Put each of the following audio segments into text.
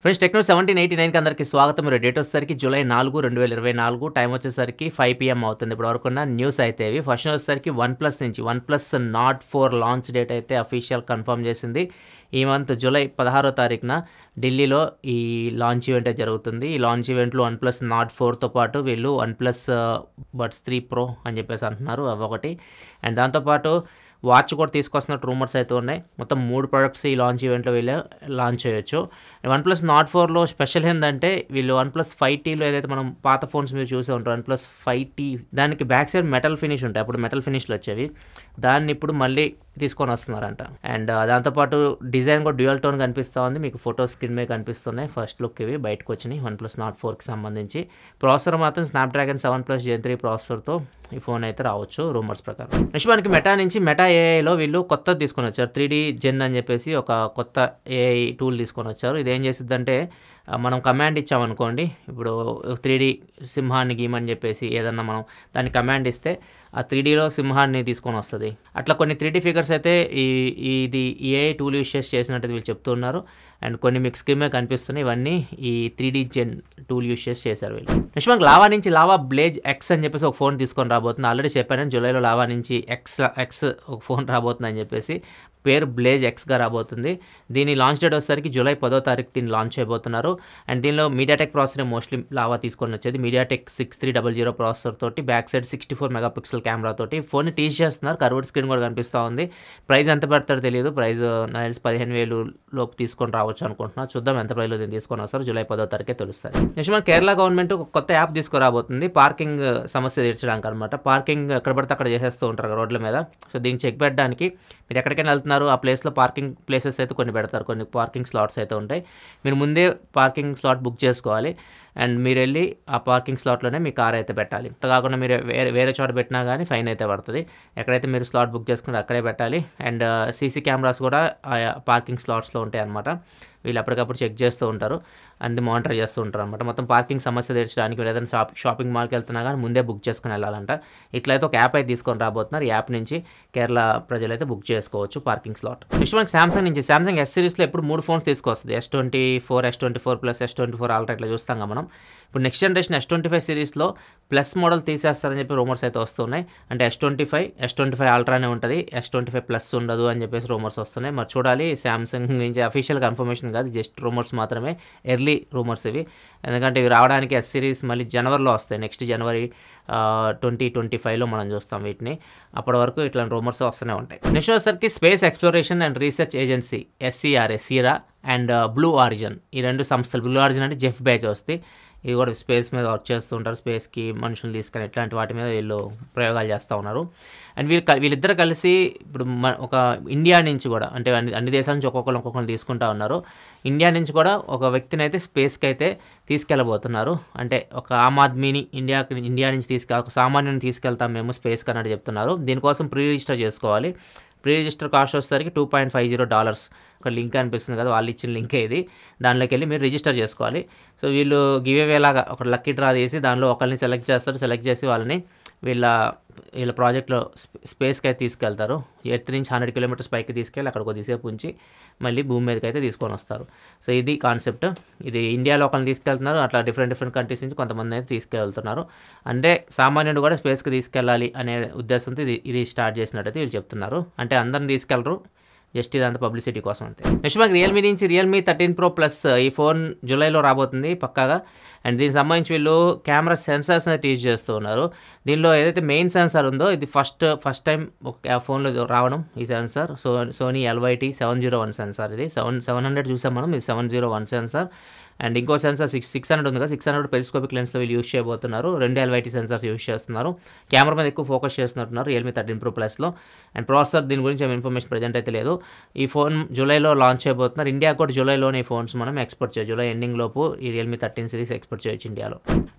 Friends techno 1789కి అందరికీ స్వాగతం. మీరు డేట్ వచ్చేసరికి జూలై 4, 2024 టైం వచ్చేసరికి 5 PM అవుతుంది. ఇప్పుడు వరకున్న న్యూస్ అయితే ఇవి. ఫస్ట్ వచ్చేసరికి వన్‌ప్లస్ నుంచి వన్‌ప్లస్ నార్డ్ 4 లాంచ్ డేట్ అయితే అఫీషియల్ కన్ఫర్మ్ చేసింది. ఈ మంత్ జూలై 16వ తారీఖున ఢిల్లీలో ఈ లాంచ్ ఈవెంట్ జరుగుతుంది. ఈ లాంచ్ ఈవెంట్లో వన్‌ప్లస్ నార్డ్ 4తో పాటు వీళ్ళు వన్‌ప్లస్ బడ్స్ 3 ప్రో అని చెప్పేసి అంటున్నారు, అవొకటి. అండ్ దాంతోపాటు వాచ్ కూడా తీసుకొస్తున్నట్టు రూమర్స్ అయితే ఉన్నాయి. మొత్తం 3 ప్రొడక్ట్స్ ఈ లాంచ్ ఈవెంట్లో వీళ్ళు లాంచ్ చేయొచ్చు. వన్‌ప్లస్ నార్డ్ 4లో స్పెషల్ ఏంటంటే వీళ్ళు వన్‌ప్లస్ 5Tలో ఏదైతే మనం పాత ఫోన్స్ మీరు చూసే ఉంటారు, వన్‌ప్లస్ 5T దానికి బ్యాక్ సైడ్ మెటల్ ఫినిష్ ఉంటాయి, అప్పుడు మెటల్ ఫినిష్లు వచ్చేవి. దాన్ని ఇప్పుడు మళ్ళీ తీసుకొని వస్తున్నారంట. అండ్ దాంతోపాటు డిజైన్ కూడా డ్యూయల్ టోన్ కనిపిస్తూ ఉంది. మీకు ఫోటో స్క్రీన్ మీద కనిపిస్తున్నాయి. ఫస్ట్ లుక్ ఇవి బయటకు వచ్చినాయి వన్‌ప్లస్ నార్డ్ 4కి సంబంధించి. ప్రాసెసర్ మాత్రం స్నాప్డ్రాగన్ 7+ Gen 3 ప్రాసెసర్తో ఈ ఫోన్ అయితే రావచ్చు రూమర్స్ ప్రకారం. నెక్స్ట్ మనకి మెటా నుంచి మెటా ఏఐలో వీళ్ళు కొత్తది తీసుకొని వచ్చారు. 3D జెన్ అని చెప్పేసి ఒక కొత్త ఏఐ టూల్ తీసుకొని వచ్చారు. ఇది ఏం చేసిద్దంటే మనం కమాండ్ ఇచ్చామనుకోండి, ఇప్పుడు 3D సింహాన్ని గీమని చెప్పేసి ఏదన్నా మనం దాన్ని కమాండ్ ఇస్తే ఆ 3Dలో సింహాన్ని తీసుకొని వస్తుంది. అట్లా కొన్ని 3D ఫిగర్స్ అయితే ఇది ఏఐ టూల్ యూస్ చేసినట్టు వీళ్ళు చెప్తున్నారు. అండ్ కొన్ని మీకు స్క్రీన్ మీద కనిపిస్తున్నాయి. ఇవన్నీ ఈ 3D జెన్ టూల్ యూస్ చేశారు వీళ్ళు. నెక్స్ట్ మనకి లావా నుంచి లావా బ్లేజ్ ఎక్స్ అని చెప్పేసి ఒక ఫోన్ తీసుకొని రాబోతుంది. ఆల్రెడీ చెప్పాను జూలైలో లావా నుంచి ఎక్స్ ఒక ఫోన్ రాబోతుంది అని చెప్పేసి. పేరు బ్లేజ్ ఎక్స్గా రాబోతుంది. దీని లాంచ్ డేట్ వచ్చేసరికి జూలై 10వ తారీఖు దీన్ని లాంచ్ చేయబోతున్నారు. అండ్ దీనిలో మీడియాటెక్ ప్రాసెసర్ మోస్ట్లీ లావా తీసుకొని వచ్చేది. మీడియాటెక్ 6300 ప్రాసెసర్ తోటి బ్యాక్ సైడ్ 64 మెగాపిక్సెల్ కెమెరా తోటి ఫోన్ని టీచ్ చేస్తున్నారు. కర్వ్డ్ స్క్రీన్ కూడా కనిపిస్తూ ఉంది. ప్రైస్ ఎంత పెడతారో తెలియదు. ప్రైస్ 15,000 లోపు తీసుకొని రావచ్చు అనుకుంటున్నా. చూద్దాం ఎంత ప్రైస్లో దీన్ని తీసుకొని వస్తారు. జూలై 10వ తారీఖే తెలుస్తుంది. నెక్స్ట్ మన కేరళ గవర్నమెంట్ ఒక కొత్త యాప్ తీసుకురాబోతుంది పార్కింగ్ సమస్య తీర్చడానికి అనమాట. పార్కింగ్ ఎక్కడ పడితే అక్కడ చేసేస్తూ ఉంటారు రోడ్ల మీద. సో దీన్ని చెక్ పెట్టడానికి మీరు ఎక్కడికైనా వెళ్తున్నారు, ఆ ప్లేస్లో పార్కింగ్ ప్లేసెస్ అయితే కొన్ని పెడతారు, కొన్ని పార్కింగ్ స్లాట్స్ అయితే ఉంటాయి. మీరు ముందే పార్కింగ్ స్లాట్ బుక్ చేసుకోవాలి. అండ్ మీరు వెళ్ళి ఆ పార్కింగ్ స్లాట్లోనే మీ కార్ అయితే పెట్టాలి. అట్లా కాకుండా మీరు వేరే చోట పెట్టినా కానీ ఫైన్ అయితే పడుతుంది. ఎక్కడైతే మీరు స్లాట్ బుక్ చేసుకుని అక్కడే పెట్టాలి. అండ్ సీసీ కెమెరాస్ కూడా ఆ పార్కింగ్ స్లాట్స్లో ఉంటాయి అన్నమాట. వీళ్ళు అప్పటికప్పుడు చెక్ చేస్తూ ఉంటారు, అన్ని మానిటర్ చేస్తూ ఉంటారు అనమాట. మొత్తం పార్కింగ్ సమస్య తీర్చడానికి మీరు ఏదైనా షాపింగ్ మాల్కి వెళ్తున్నా కానీ ముందే బుక్ చేసుకుని వెళ్ళాలంట. ఇట్లయితే ఒక యాప్ అయితే తీసుకొని రాబోతున్నారు. ఈ యాప్ నుంచి కేరళ ప్రజలైతే బుక్ చేసుకోవచ్చు పార్కింగ్ స్లాట్. నెక్స్ట్ మనకి సామ్సంగ్ నుంచి సామ్సంగ్ S సిరీస్లో ఎప్పుడు 3 ఫోన్స్ తీసుకొస్తుంది. S24, S24 plus, S24 ultra ఇట్లా చూస్తాం మనం. ఇప్పుడు నెక్స్ట్ జనరేషన్ S25 సిరీస్లో ప్లస్ మోడల్ తీసేస్తారని చెప్పి రూమర్స్ అయితే వస్తున్నాయి. అంటే S25 అల్ట్రానే ఉంటుంది, S25 ప్లస్ ఉండదు అని చెప్పేసి రూమర్స్ వస్తున్నాయి. మరి చూడాలి. సామ్సంగ్ నుంచి అఫీషియల్ కన్ఫర్మేషన్ కాదు, జస్ట్ రూమర్స్ మాత్రమే, ఎర్లీ రూమర్స్ ఇవి. ఎందుకంటే ఇవి రావడానికి S సిరీస్ మళ్ళీ జనవరిలో వస్తాయి. నెక్స్ట్ జనవరి 2025లో మనం చూస్తాం వీటిని. అప్పటి వరకు ఇట్లాంటి రూమర్స్ వస్తూనే ఉంటాయి. నెక్స్ట్ వచ్చేసరికి space exploration and research agency SERA and blue origin, ఈ 2 సంస్థలు. బ్లూ ఆరిజిన్ అంటే జెఫ్ బెజోస్ది. ఇది కూడా స్పేస్ మీద వర్క్ చేస్తూ ఉంటారు. స్పేస్కి మనుషులు తీసుకొని ఇట్లాంటి వాటి మీద వీళ్ళు ప్రయోగాలు చేస్తూ ఉన్నారు. అండ్ వీళ్ళిద్దరు కలిసి ఇప్పుడు ఒక ఇండియా నుంచి కూడా, అంటే అన్ని దేశాల నుంచి ఒక్కొక్కరు తీసుకుంటా ఉన్నారు. ఇండియా నుంచి కూడా ఒక వ్యక్తిని అయితే స్పేస్కి అయితే తీసుకెళ్ళబోతున్నారు. అంటే ఒక ఆమ్ ఆద్మీని ఇండియా నుంచి ఒక సామాన్యుని తీసుకెళ్తాం మేము స్పేస్కి అన్నట్టు చెప్తున్నారు. దీనికోసం ప్రీ రిజిస్టర్ చేసుకోవాలి. ప్రీ రిజిస్టర్ కాస్ట్ వచ్చేసరికి $2.50. ఒక లింక్ అనిపిస్తుంది కదా, వాళ్ళు ఇచ్చిన లింకే ఇది. దానిలోకి వెళ్ళి మీరు రిజిస్టర్ చేసుకోవాలి. సో వీళ్ళు గివ్ అవే లాగా ఒక లక్కీ డ్రా చేసి దానిలో ఒకరిని సెలెక్ట్ చేస్తారు. సెలెక్ట్ చేసి వాళ్ళని వీళ్ళ ప్రాజెక్ట్లో స్పేస్కి అయితే తీసుకెళ్తారు. ఎర్త్ నుంచి 100 కిలోమీటర్స్ పైకి తీసుకెళ్ళి అక్కడ కొద్దిసేపు ఉంచి మళ్ళీ భూమి మీదకి అయితే తీసుకొని వస్తారు. సో ఇది కాన్సెప్ట్. ఇది ఇండియాలో ఒకరిని తీసుకెళ్తున్నారు, అట్లా డిఫరెంట్ కంట్రీస్ నుంచి కొంతమంది అయితే తీసుకెళ్తున్నారు. అంటే సామాన్యుడు కూడా స్పేస్కి తీసుకెళ్ళాలి అనే ఉద్దేశంతో ఇది స్టార్ట్ చేసినట్టయితే వీళ్ళు చెప్తున్నారు. అంటే అందరిని తీసుకెళ్ళరు, జస్ట్ ఇదంతా పబ్లిసిటీ కోసం అంతే. నెక్స్ట్ మనకి రియల్మీ నుంచి రియల్మీ 13 Pro ప్లస్ ఈ ఫోన్ జూలైలో రాబోతుంది పక్కాగా. అండ్ దీనికి సంబంధించి వీళ్ళు కెమెరా సెన్సార్స్ అనేది టీచ్ చేస్తూ ఉన్నారు. దీనిలో ఏదైతే మెయిన్ సెన్సార్ ఉందో ఇది ఫస్ట్ టైం ఒక ఫోన్లో రావడం ఈ సెన్సార్. Sony LYT 701 censor. ఇది 700 చూసాం మనం, ఇది 701 సెన్సార్. అండ్ ఇంకో సెన్సార్ 600 ఉంది కదా, 600 పెరిస్కోపిక్ లెన్స్లో వీళ్ళు యూస్ చేయబోతున్నారు. 2 LYT సెన్సార్స్ యూస్ చేస్తున్నారు. కెమెరా మీద ఎక్కువ ఫోకస్ చేస్తున్నట్టున్నారు రియల్మీ 13 Pro ప్లస్లో. అండ్ ప్రాసెసర్ దీని గురించి ఏం ఇన్ఫర్మేషన్ ప్రజెంట్ అయితే లేదు. ఈ ఫోన్ జూలైలో లాంచ్ చేయబోతున్నారు. ఇండియా కూడా జూలైలోనే ఈ ఫోన్స్ మనం ఎక్స్పోర్ట్ చేయొచ్చు. జూలై ఎండింగ్ లోపు ఈ రియల్మీ 13 సిరీస్ ఎక్స్పోర్ట్ చేయొచ్చు ఇండియాలో.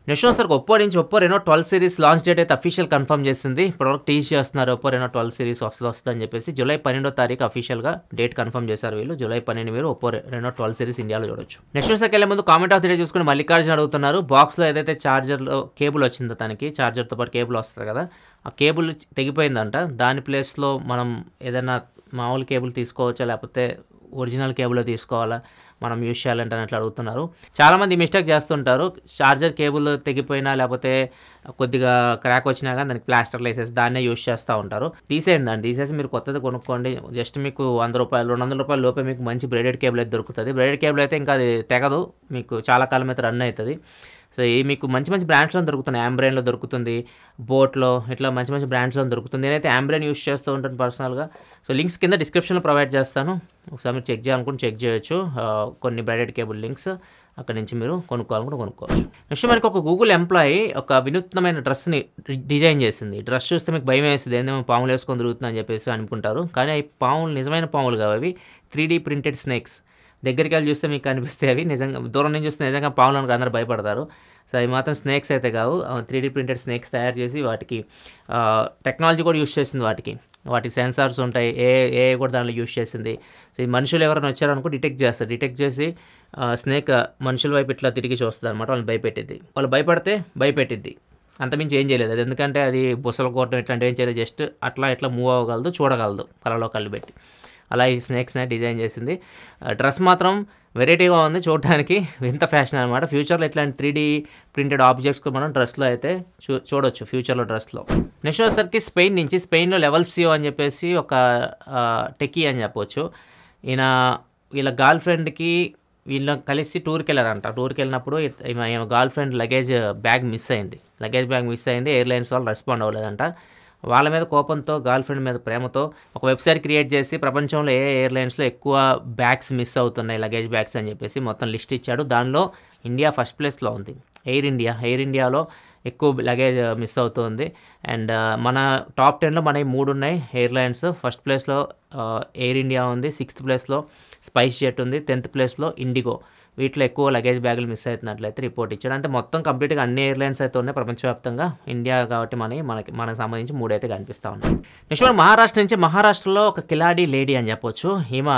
నెక్స్ట్ వచ్చేసరికి ఒప్పో నుంచి Oppo Reno 12 series launch date అయితే అఫీషియల్ కన్ఫర్మ్ చేసింది. ఇప్పటివరకు టీచ్ చేస్తున్నారు ఒప్పో రెనో 12 సిరీస్ వస్తుందని చెప్పేసి. జూలై 12వ తారీఖు అఫీషియల్గా డేట్ కన్ఫర్మ్ చేశారు వీళ్ళు. జూలై 12 మీరు ఒప్పో రెనో 12 సిరీస్ ఇండియాలో చూడొచ్చు. నెక్స్ట్ వచ్చేసరికి ముందు కామెంట్ ఆఫ్ ది డే చూసుకుని మల్లికార్జున అడుగుతున్నారు. బాక్స్లో ఏదైతే చార్జర్లో కేబుల్ వచ్చిందో, తనకి చార్జర్తో పాటు కేబుల్ వస్తుంది కదా, ఆ కేబుల్ తెగిపోయిందంట. దాని ప్లేస్లో మనం ఏదైనా మామూలు కేబుల్ తీసుకోవచ్చా, లేకపోతే ఒరిజినల్ కేబుల్ తీసుకోవాలా మనం యూజ్ చేయాలంటే అట్లా అడుగుతున్నారు. చాలామంది మిస్టేక్ చేస్తుంటారు. చార్జర్ కేబుల్ తెగిపోయినా లేకపోతే కొద్దిగా క్రాక్ వచ్చినా కానీ దానికి ప్లాస్టర్లు వేసేసి దాన్నే యూజ్ చేస్తూ ఉంటారు. తీసేయండి, దాన్ని తీసేసి మీరు కొత్తది కొనుక్కోండి. జస్ట్ మీకు ₹100 200 లోపే మీకు మంచి బ్రేడెడ్ కేబుల్ అయితే దొరుకుతుంది. బ్రేడెడ్ కేబుల్ అయితే ఇంకా అది తెగదు, మీకు చాలా కాలం అయితే రన్ అవుతుంది. సో ఈ మీకు మంచి మంచి బ్రాండ్స్లో దొరుకుతుంది. ఆంబ్రెయిన్లో దొరుకుతుంది, బోట్లో, ఇట్లా మంచి మంచి బ్రాండ్స్లో దొరుకుతుంది. నేనైతే ఆంబ్రెయిన్ యూస్ చేస్తూ ఉంటాను పర్సనల్గా. సో లింక్స్ కింద డిస్క్రిప్షన్లో ప్రొవైడ్ చేస్తాను, ఒకసారి మీరు చెక్ చేయాలనుకుంటే చెక్ చేయొచ్చు. కొన్ని బ్రాండెడ్ కేబుల్ లింక్స్ అక్కడ నుంచి మీరు కొనుక్కోవాలనుకుంటే కొనుక్కోవచ్చు. నెక్స్ట్ మనకి ఒక గూగుల్ ఎంప్లాయీ ఒక వినూత్నమైన డ్రెస్ని డిజైన్ చేసింది. డ్రెస్ చూస్తే మీకు భయం వేస్తుంది, ఏందేమో పాములు వేసుకొని తిరుగుతుందని చెప్పేసి అనుకుంటారు. కానీ అవి పాములు, నిజమైన పాములు కావు, అవి 3D ప్రింటెడ్ స్నేక్స్. దగ్గరికి వెళ్ళి చూస్తే మీకు కనిపిస్తాయి అవి, నిజంగా దూరం నుంచి చూస్తే నిజంగా పాములు అనుకో అందరూ భయపడతారు. సో అవి మాత్రం స్నేక్స్ అయితే కావు, 3D ప్రింటెడ్ స్నేక్స్ తయారు చేసి వాటికి టెక్నాలజీ కూడా యూస్ చేసింది. వాటికి సెన్సార్స్ ఉంటాయి, ఏ కూడా దాంట్లో యూస్ చేసింది. సో ఈ మనుషులు ఎవరైనా వచ్చారనుకో డిటెక్ట్ చేస్తారు, డిటెక్ట్ చేసి స్నేక్ మనుషుల వైపు ఇట్లా తిరిగి చూస్తుంది అనమాట, వాళ్ళని భయపెట్టిద్ది. వాళ్ళు భయపడితే భయపెట్టిద్ది, అంతమించి ఏం చేయలేదు అది. ఎందుకంటే అది బుసలు కొట్టడం ఇట్లాంటివి ఏం చేయలేదు, జస్ట్ అట్లా ఇట్లా మూవ్ అవ్వగలదు, చూడగలదు కళ్ళలో కళ్ళు పెట్టి. అలా ఈ స్నేక్స్ని డిజైన్ చేసింది. డ్రెస్ మాత్రం వెరైటీగా ఉంది చూడడానికి, వింత ఫ్యాషన్ అనమాట. ఫ్యూచర్లో ఇట్లాంటి 3D ప్రింటెడ్ ఆబ్జెక్ట్స్ మనం డ్రెస్లో అయితే చూడొచ్చు ఫ్యూచర్లో డ్రెస్లో. నెక్స్ట్ వచ్చేసరికి స్పెయిన్ నుంచి, స్పెయిన్లో లెవెల్సియో అని చెప్పేసి ఒక టెకీ అని చెప్పొచ్చు. వీళ్ళ గర్ల్ ఫ్రెండ్కి వీళ్ళు కలిసి టూర్కి వెళ్ళారంట. టూర్కి వెళ్ళినప్పుడు girl friend luggage bag miss అయింది. ఎయిర్లైన్స్ వాళ్ళు రెస్పాండ్ అవ్వలేదంట. వాళ్ళ మీద కోపంతో, గర్ల్ ఫ్రెండ్ మీద ప్రేమతో ఒక వెబ్సైట్ క్రియేట్ చేసి ప్రపంచంలో ఏ ఎయిర్లైన్స్లో ఎక్కువ బ్యాగ్స్ మిస్ అవుతున్నాయి, లగేజ్ బ్యాగ్స్ అని చెప్పేసి మొత్తం లిస్ట్ ఇచ్చాడు. దానిలో ఇండియా ఫస్ట్ ప్లేస్లో ఉంది. ఎయిర్ ఇండియాలో ఎక్కువ లగేజ్ మిస్ అవుతుంది. అండ్ మన టాప్ 10లో మన 3 ఉన్నాయి ఎయిర్లైన్స్. ఫస్ట్ ప్లేస్లో ఎయిర్ ఇండియా ఉంది, 6th ప్లేస్లో స్పైస్ జెట్ ఉంది, 10th ప్లేస్లో ఇండిగో. వీటిలో ఎక్కువ లగేజ్ బ్యాగులు మిస్ అవుతున్నట్లయితే రిపోర్ట్ ఇచ్చాడు. అంటే మొత్తం కంప్లీట్గా అన్ని ఎయిర్లైన్స్ అయితే ఉన్నాయి ప్రపంచవ్యాప్తంగా. ఇండియా కాబట్టి మనకు సంబంధించి 3 అయితే కనిపిస్తూ ఉన్నాయి. నెక్స్ట్ మనం మహారాష్ట్రలో ఒక కిలాడి లేడీ అని చెప్పొచ్చు. ఈమె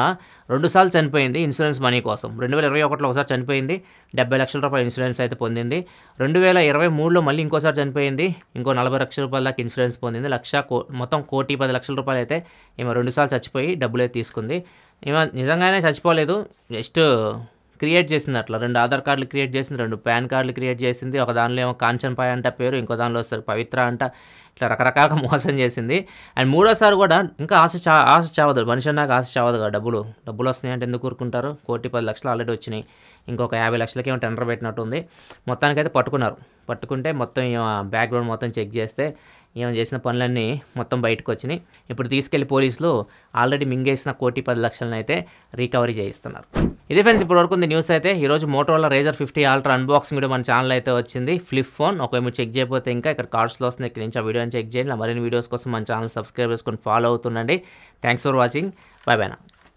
2 సార్లు చనిపోయింది ఇన్సూరెన్స్ మనీ కోసం. 2021లో ఒకసారి చనిపోయింది, ₹70 లక్షల ఇన్సూరెన్స్ అయితే పొందింది. 2023లో మళ్ళీ ఇంకోసారి చనిపోయింది, ఇంకో ₹40 లక్షల దాకా ఇన్సూరెన్స్ పొందింది. మొత్తం ₹1,10,00,000 అయితే ఈమె 2 సార్లు చచ్చిపోయి డబ్బులు అయితే తీసుకుంది. ఈమె నిజంగానే చచ్చిపోలేదు, జస్ట్ క్రియేట్ చేసింది అట్లా. 2 ఆధార్ కార్డులు క్రియేట్ చేసింది, 2 పాన్ కార్డులు క్రియేట్ చేసింది. ఒక దానిలో ఏమో కాంచన్పాయ్ అంట పేరు, ఇంకో దానిలో వస్తారు పవిత్ర అంట. ఇట్లా రకరకాలుగా మోసం చేసింది. అండ్ 3వసారి కూడా ఇంకా ఆశ చావదు, మనిషి అన్నాక ఆశ చావదు కదా. డబ్బులు వస్తున్నాయి అంటే ఎందుకు ఊరుకుంటారు. ₹1,10,00,000 ఆల్రెడీ వచ్చినాయి, ఇంకొక ₹50 లక్షలకి ఏమో టెండర్ పెట్టినట్టు ఉంది. మొత్తానికైతే పట్టుకుంటే మొత్తం బ్యాక్గ్రౌండ్ మొత్తం చెక్ చేస్తే ఏమైనా చేసిన పనులన్నీ మొత్తం బయటకు వచ్చినాయి. ఇప్పుడు తీసుకెళ్లి పోలీసులు ఆల్రెడీ మింగేసిన ₹1,10,00,000 అయితే రికవరీ చేయిస్తున్నారు. ఇది ఫ్రెండ్స్ ఇప్పుడు వరకు ఉంది న్యూస్ అయితే. ఈరోజు Motorola Razr 50 Ultra unboxing video మన ఛానల్ అయితే వచ్చింది. ఫ్లిప్ ఫోన్ ఒకవేళ మీరు చెక్ చేయకపోతే ఇంకా ఇక్కడ కార్డ్స్లో వస్తుంది, ఇక్కడ నుంచి ఆ వీడియోని చెక్ చేయండి. మరిన్ని వీడియోస్ కోసం మన ఛానల్ సబ్స్క్రైబ్ చేసుకొని ఫాలో అవుతుండండి. Thanks for watching, bye bye నా.